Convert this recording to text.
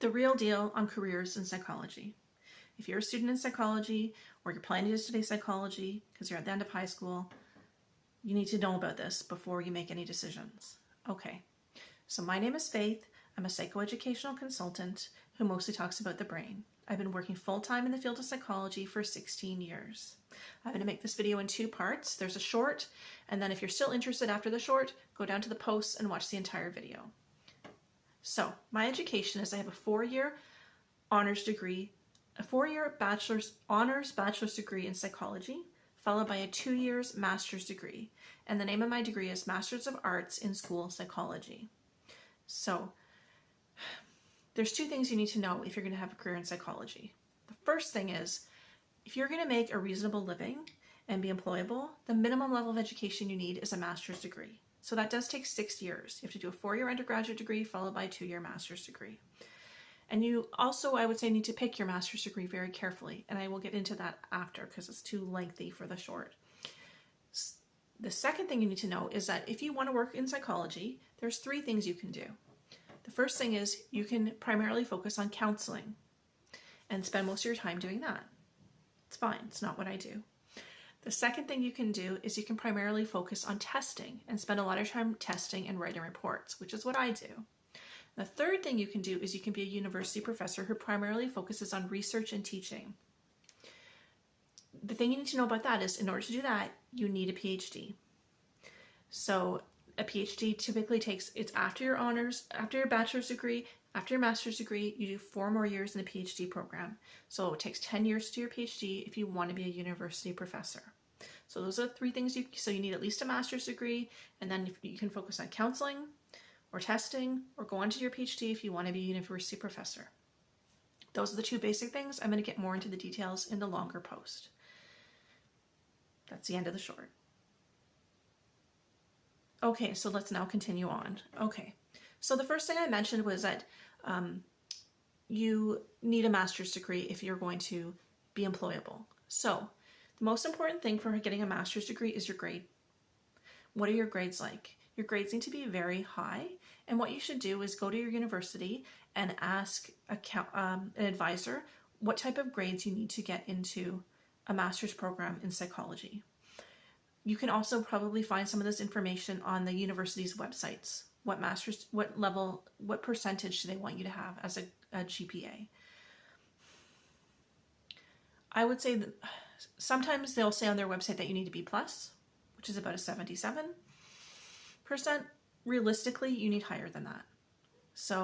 The real deal on careers in psychology. If you're a student in psychology or you're planning to study psychology because you're at the end of high school, you need to know about this before you make any decisions. Okay, so my name is Faith. I'm a psychoeducational consultant who mostly talks about the brain. I've been working full-time in the field of psychology for 16 years. I'm going to make this video in two parts. There's a short, and then if you're still interested after the short, go down to the posts and watch the entire video. So, my education is I have a four-year honors degree, a four-year honors bachelor's degree in psychology, followed by a 2 years master's degree. And the name of my degree is Masters of Arts in School Psychology. So, there's two things you need to know if you're going to have a career in psychology. The first thing is, if you're going to make a reasonable living and be employable, the minimum level of education you need is a master's degree. So that does take 6 years. You have to do a 4-year undergraduate degree followed by a 2-year master's degree. And you also, I would say, need to pick your master's degree very carefully. And I will get into that after because it's too lengthy for the short. The second thing you need to know is that if you want to work in psychology, there's 3 things you can do. The first thing is you can primarily focus on counseling and spend most of your time doing that. It's fine. It's not what I do. The second thing you can do is you can primarily focus on testing and spend a lot of time testing and writing reports, which is what I do. The third thing you can do is you can be a university professor who primarily focuses on research and teaching. The thing you need to know about that is in order to do that, you need a PhD. So a PhD typically takes, it's after your honors, after your bachelor's degree, after your master's degree, you do 4 more years in a PhD program. So it takes 10 years to do your PhD if you want to be a university professor. So those are the 3 things so you need at least a master's degree, and then you can focus on counseling or testing or go on to your PhD if you want to be a university professor. Those are the 2 basic things. I'm going to get more into the details in the longer post. That's the end of the short. Okay, so let's now continue on. Okay, so the first thing I mentioned was that you need a master's degree if you're going to be employable. So the most important thing for getting a master's degree is your grade. What are your grades like? Your grades need to be very high, and what you should do is go to your university and ask an advisor what type of grades you need to get into a master's program in psychology. You can also probably find some of this information on the university's websites. What percentage do they want you to have as a GPA? I would say that sometimes they'll say on their website that you need to be B+, which is about a 77%. Realistically, you need higher than that. So